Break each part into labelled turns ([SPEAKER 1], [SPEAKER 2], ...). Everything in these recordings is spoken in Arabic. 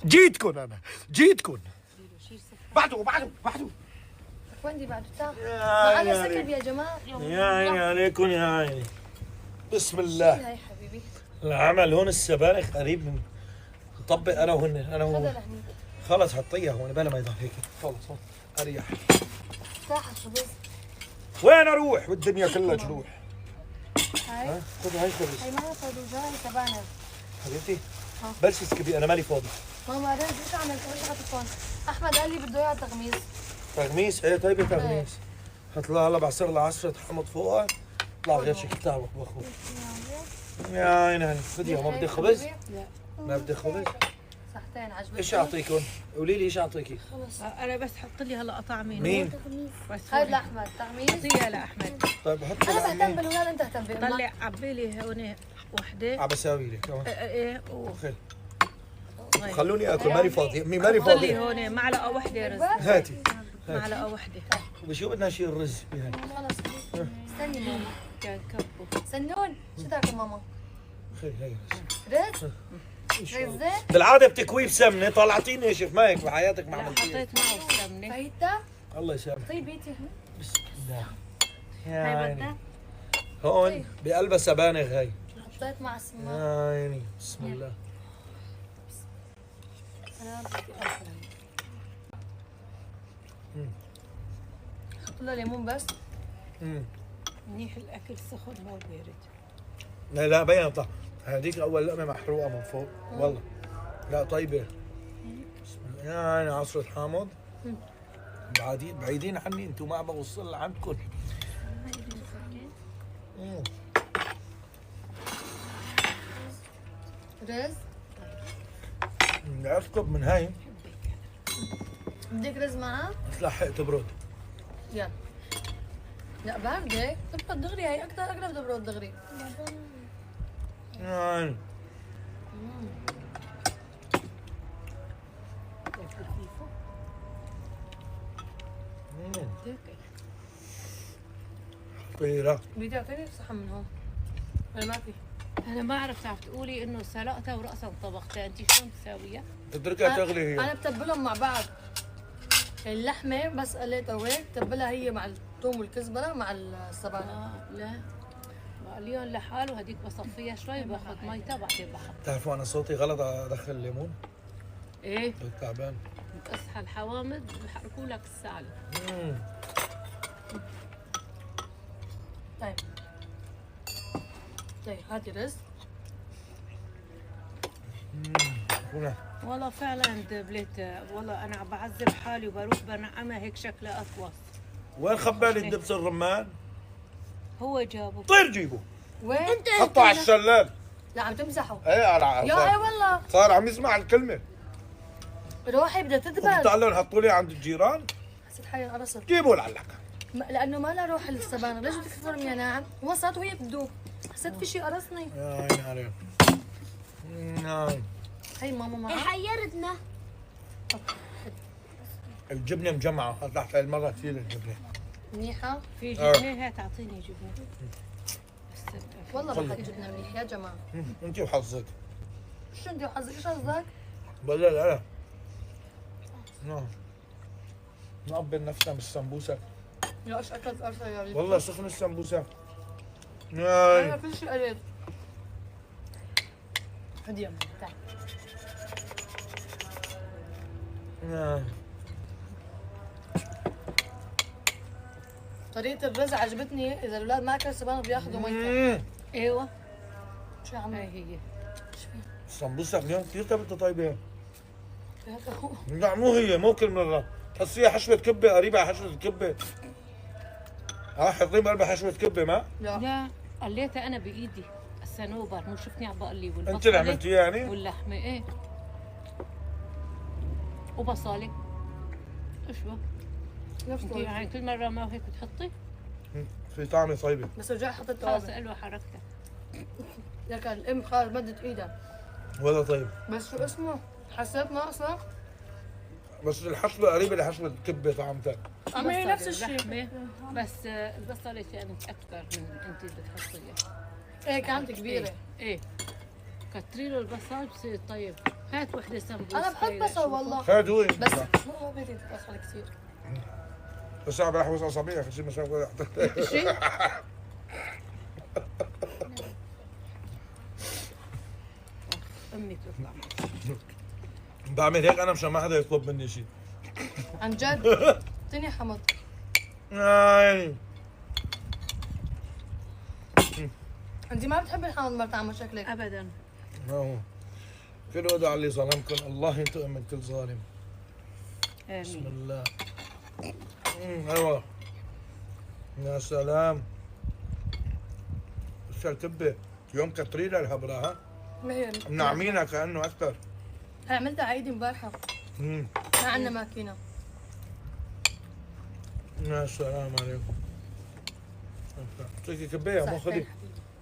[SPEAKER 1] جيتكن انا جيتكن. بعده
[SPEAKER 2] وين دي بعد ما انا سكب يا جماعه.
[SPEAKER 1] يا عيني عليكم يا عيني. بسم الله.
[SPEAKER 2] هاي حبيبي
[SPEAKER 1] العمل هون السبانخ قريب من نطبق انا وهن انا وهو.
[SPEAKER 2] خذها لهنيك
[SPEAKER 1] خلص حطيها هون بلا ما يضل هيك. خلص هون اريح.
[SPEAKER 2] ساحه خبز.
[SPEAKER 1] وين اروح والدنيا كلها جروح.
[SPEAKER 2] هاي
[SPEAKER 1] خذ هاي خبز
[SPEAKER 2] هاي ما فضوجاي سبانخ
[SPEAKER 1] حبيبتي. بلشي اسكبي انا مالي فاضي.
[SPEAKER 2] ماما رز ايش عملت؟ ايش حطيتون؟ احمد قال لي بده اياه تغميس.
[SPEAKER 1] تغميس؟ ايه طيب تغميس. هات لها هلا بعصر لها عصرة حمض فوقها. طلع غير شكل تاعك بخو. يا عيني خذي ما بدك خبز؟
[SPEAKER 2] لا
[SPEAKER 1] ما بدك خبز؟
[SPEAKER 2] صحتين عجبتني.
[SPEAKER 1] ايش اعطيكم؟ قولي لي ايش اعطيكي؟
[SPEAKER 2] خلص
[SPEAKER 3] انا بس حط لي هلا قطعمين.
[SPEAKER 1] مين؟
[SPEAKER 3] بس
[SPEAKER 2] هاي لاحمد تغميس.
[SPEAKER 3] اعطيها لاحمد.
[SPEAKER 1] طيب حط
[SPEAKER 2] انا
[SPEAKER 1] لي
[SPEAKER 2] بهتم بالولاد انت اهتم بامك.
[SPEAKER 3] طلع عبي لي هون وحده.
[SPEAKER 1] عم بساوي لك كمان.
[SPEAKER 3] ايه
[SPEAKER 1] خير. خلوني اكل مالي فاضي امي مالي
[SPEAKER 3] حط لي
[SPEAKER 1] فاضي.
[SPEAKER 3] هون معلقه وحده رز.
[SPEAKER 1] هاتي.
[SPEAKER 3] معلقه وحده.
[SPEAKER 1] وشو بدنا نشيل الرز بهاي؟
[SPEAKER 2] خلص استني ماما.
[SPEAKER 3] كان كبه.
[SPEAKER 2] سنون شو تاكل ماما؟
[SPEAKER 1] خير هي
[SPEAKER 2] رز؟ زي الزيت؟
[SPEAKER 1] بالعاده بتكويه بسمنه طلعتيني ناشف ما هيك بحياتك ما عملتيها.
[SPEAKER 3] حطيت معه سمنه.
[SPEAKER 2] فايتة؟
[SPEAKER 1] الله يسامحك.
[SPEAKER 2] طيب بيتي
[SPEAKER 1] بسم الله.
[SPEAKER 2] هاي
[SPEAKER 1] يا عيني
[SPEAKER 2] بدها؟
[SPEAKER 1] هون بقلبها سبانخ هاي.
[SPEAKER 2] حطيت مع السماق.
[SPEAKER 1] يا عيني بسم الله.
[SPEAKER 2] حط له ليمون بس.
[SPEAKER 3] منيح الاكل سخن مو بارد.
[SPEAKER 1] لا لا بين طعم. هذيك اول لقمه محروقه من فوق والله. لا طيبه. بسم الله. يا عيني عصرة حامض. بعيدين عني انتم ما بوصل لعندكم.
[SPEAKER 2] رز؟
[SPEAKER 1] اسكب من هاي
[SPEAKER 2] بدك رز معاه؟
[SPEAKER 1] تلحق تبرد.
[SPEAKER 2] يلا. لا باردة تبرد دغري هي أكثر أقرب تبرد دغري.
[SPEAKER 1] يا عيني طيرة.
[SPEAKER 2] بدي أعطيني صحن من هون. ولا ما في؟
[SPEAKER 3] انا ما عرفت عم تقولي انه سلقتها وراسا طبختها، انت شلون تساويها؟
[SPEAKER 1] تتركها تغلي هي.
[SPEAKER 2] أنا بتبلهم مع بعض. اللحمة بس قليتها وهيك تبلها هي مع الثوم والكزبرة مع السبانخ.
[SPEAKER 3] لا بقليهم لحاله هديك بصفيها شوي باخذ ميتها بعدين بحط.
[SPEAKER 1] بتعرفوا انا صوتي غلط ادخل ليمون؟
[SPEAKER 3] ايه
[SPEAKER 1] تعبان.
[SPEAKER 3] بتصحى الحوامض بحركوا لك السالة.
[SPEAKER 2] طيب طيب هاتي رز.
[SPEAKER 3] والله فعلا دبلت، والله انا عم بعذب حالي وبروح بنعمها هيك شكلها اطول.
[SPEAKER 1] وين خبالي الدبس الرمان؟
[SPEAKER 3] هو جابه.
[SPEAKER 1] طير جيبه.
[SPEAKER 2] وين؟ انت
[SPEAKER 1] حطه على الشلال.
[SPEAKER 2] لا عم تمزحوا.
[SPEAKER 1] ايه
[SPEAKER 2] يا اي والله
[SPEAKER 1] صار عم يسمع الكلمة.
[SPEAKER 2] روحي بدها تدبل.
[SPEAKER 1] تعالوا نحطوا لي عند الجيران.
[SPEAKER 2] حسيت حالي انقرصت.
[SPEAKER 1] جيبوا لعلك.
[SPEAKER 2] لانه ما لها روح السبانخ، ليش بدك تفرم يا ناعم؟ وصلت وهي بتدوب. حسيت في شيء قرصني.
[SPEAKER 1] يا عيني عليك. نعم.
[SPEAKER 2] هي ماما معها.
[SPEAKER 4] حيرتنا.
[SPEAKER 1] الجبنة مجمعة، هتلاحظ هاي المرة كثير الجبنة.
[SPEAKER 2] منيحة؟
[SPEAKER 3] في جبنه هات اعطيني جبنه.
[SPEAKER 2] والله بحط جبنة منيح يا جماعة.
[SPEAKER 1] انت وحظك.
[SPEAKER 2] شو انت وحظك؟ ايش قصدك؟
[SPEAKER 1] بلا لا. نعم. نقبل نفسنا بالسمبوسة.
[SPEAKER 2] يا ايش اكلت قرصة يا ريت.
[SPEAKER 1] والله سخن السمبوسة.
[SPEAKER 2] انا كل شيء قريت. هدي يا ماما تعال. طريقة الرز عجبتني، إذا الأولاد ما أكلوا سبانخ بياخذوا ميتها.
[SPEAKER 3] ايوه
[SPEAKER 2] شو عم
[SPEAKER 3] هاي هي.
[SPEAKER 1] السمبوسة اليوم كثير كبتة طيبة.
[SPEAKER 2] هيك هو.
[SPEAKER 1] لا مو هي مو كل مرة. تحسيها حشوة كبة قريبة على حشوة الكبة. حاطين بقلبها حشوة كبة ما؟
[SPEAKER 3] لا قليتها انا بايدي السنوبر، مو شفتني عم بقلي والبصله.
[SPEAKER 1] انت اللي عملتيها يعني؟
[SPEAKER 3] واللحمه ايه. وبصله. اشبه.
[SPEAKER 2] نفس
[SPEAKER 3] انت
[SPEAKER 2] الوجه.
[SPEAKER 3] يعني كل مره ما هيك بتحطي؟
[SPEAKER 1] في طعمة طيبة.
[SPEAKER 2] بس رجعت حطيت
[SPEAKER 3] خلص
[SPEAKER 2] توابل.
[SPEAKER 3] قلوه حركتها.
[SPEAKER 2] لكن الأم خلص مدت إيدها.
[SPEAKER 1] ولا طيب.
[SPEAKER 2] بس شو اسمه؟ حسيت ناقصة؟
[SPEAKER 1] بس الحشوة قريبة لحشوة الكبة طعمتها.
[SPEAKER 2] أما هي نفس الشيء.
[SPEAKER 3] اللحمة بس البصله كانت اكثر من انت بتحطيها.
[SPEAKER 2] إيه كانت كبيرة.
[SPEAKER 3] ايه كتري له البصل بصير طيب. هات وحده سمبوسه.
[SPEAKER 2] انا بحب بصل والله،
[SPEAKER 1] هاد وين
[SPEAKER 2] بس ما بدي تتدخل كثير.
[SPEAKER 1] بس عم بحوس اصابعي اخر شيء مش عارف
[SPEAKER 3] شيء امي تطلع معك.
[SPEAKER 1] بعمل هيك انا مشان ما حدا يطلب مني شيء.
[SPEAKER 2] عن جد اعطيني حمض.
[SPEAKER 1] يعني
[SPEAKER 2] انت ما بتحبي الحمض مرت عمو شكلك.
[SPEAKER 3] ابدا.
[SPEAKER 1] ما هو كل ودع اللي ظلمكم الله ينتقم من كل ظالم. بسم
[SPEAKER 3] امين.
[SPEAKER 1] الله. ايوه يا سلام. بس الكبه يوم كترينا الهبره ها
[SPEAKER 2] ما هي
[SPEAKER 1] منعمينها كانه اكثر.
[SPEAKER 2] عملتها عيد امبارحه، ما عندنا ماكينه.
[SPEAKER 1] يا سلام عليكم. اعطيكي كبايه مو خذي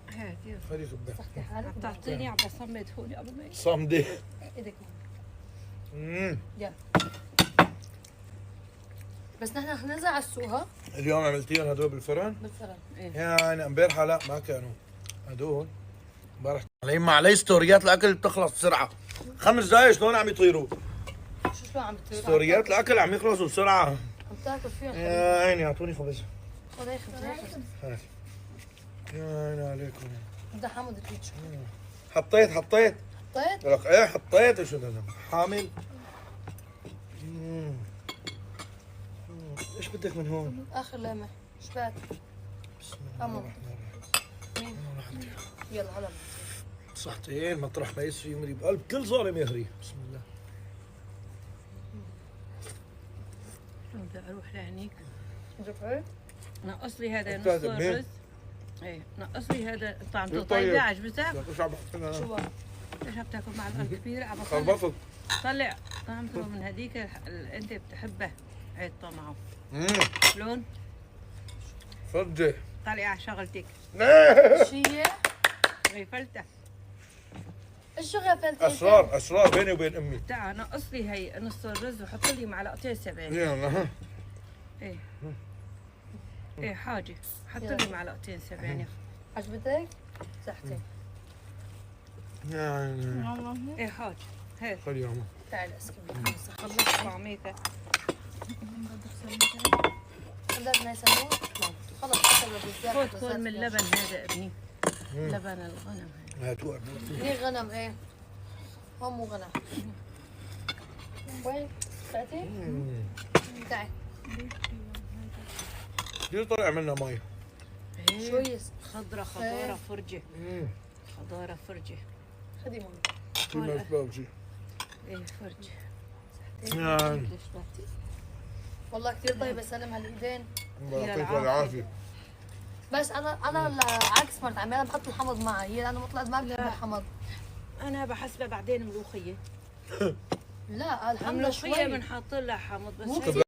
[SPEAKER 3] هات يلا.
[SPEAKER 1] خذي كبايه.
[SPEAKER 2] صحتي حالك
[SPEAKER 3] عم تعطيني عم بصمد هوني قبل ما يجي.
[SPEAKER 1] صمدي.
[SPEAKER 2] ايدك
[SPEAKER 1] مم.
[SPEAKER 2] يلا. بس نحن رح ننزل على السوق ها
[SPEAKER 1] اليوم عملتيهم هدول بالفرن؟
[SPEAKER 2] بالفرن.
[SPEAKER 1] يعني امبارحه لا ما كانوا هدول امبارح علي ما علي ستوريات الاكل بتخلص بسرعه 5 دقايق شلون عم يطيروا
[SPEAKER 2] شو عم بتصير؟
[SPEAKER 1] ستوريات الاكل عم يخلصوا بسرعه.
[SPEAKER 2] عم تاكل فيهم.
[SPEAKER 1] يا عيني اعطوني خبز.
[SPEAKER 2] خذ هي خبز هي خبز.
[SPEAKER 1] هات. يا عيني عليكم.
[SPEAKER 2] بدها حامض البيتشو.
[SPEAKER 1] حطيت
[SPEAKER 2] حطيت؟
[SPEAKER 1] لك ايه حطيت شو هذا حامل. ايش بدك من هون؟
[SPEAKER 2] اخر لمح شبعت.
[SPEAKER 1] بسم الله
[SPEAKER 2] أمر.
[SPEAKER 1] الرحمن الرحيم.
[SPEAKER 2] يلا هلا.
[SPEAKER 1] صحتين مطرح ما يسري يمري بقلب كل ظالم يهري. بسم الله.
[SPEAKER 3] شو بدي اروح لهنيك.
[SPEAKER 2] شوفي
[SPEAKER 3] نقص لي هذا نص
[SPEAKER 1] أستاذ مين؟
[SPEAKER 3] الرز. ايه نقص لي هذا طعم
[SPEAKER 1] طيب.
[SPEAKER 3] طيب عجبتك؟
[SPEAKER 1] ايش عم بحكي
[SPEAKER 2] شو بقى؟
[SPEAKER 3] ليش عم تاكل معلقه كبيره؟ عم بطلع
[SPEAKER 1] خربطت.
[SPEAKER 3] طلع طعمته من هذيك اللي انت بتحبها. هي طعمها شلون؟
[SPEAKER 1] فرجي.
[SPEAKER 3] طلع على شغلتك.
[SPEAKER 2] شو هي؟
[SPEAKER 3] غيفلتها.
[SPEAKER 2] ايش غفلت؟
[SPEAKER 1] اسرار بيني وبين امي.
[SPEAKER 3] تعال نقص لي هي نص الرز وحط لي معلقتين سبانخ.
[SPEAKER 1] يلا ها.
[SPEAKER 3] ايه ايه حاجه حط لي معلقتين سبانخ.
[SPEAKER 2] عجبتك؟ صحتي.
[SPEAKER 1] يا عيني.
[SPEAKER 3] ايه حاجه هيك
[SPEAKER 1] خلي يا عمو.
[SPEAKER 2] تعالي اسكبي.
[SPEAKER 3] خلص طعميتها.
[SPEAKER 2] بدنا يسموه؟ خلص
[SPEAKER 3] خذ كل من اللبن هذا ابني. لبن الغنم هذا.
[SPEAKER 1] هاتوا
[SPEAKER 2] هي غنم ايه؟ هون مو غنم. وين؟ تعتي؟ تعي.
[SPEAKER 1] كثير طلع منا مي.
[SPEAKER 2] شوي
[SPEAKER 3] خضرة فرجة. خضارة فرجة.
[SPEAKER 2] خدي ماما.
[SPEAKER 1] في ما اسباب شيء.
[SPEAKER 3] ايه فرجة.
[SPEAKER 1] يعني
[SPEAKER 2] والله كثير طيبة سلم هالايدين.
[SPEAKER 1] الله يعطيك العافية.
[SPEAKER 2] بس انا العكس مرت عمالة بحط الحمض معي، هي انا طلعت ما بحب الحمض.
[SPEAKER 3] انا بحسبها بعدين ملوخية.
[SPEAKER 2] لا الحمض
[SPEAKER 3] الملوخية
[SPEAKER 2] شوي.
[SPEAKER 3] بنحط لها حمض بس
[SPEAKER 2] مو
[SPEAKER 3] هي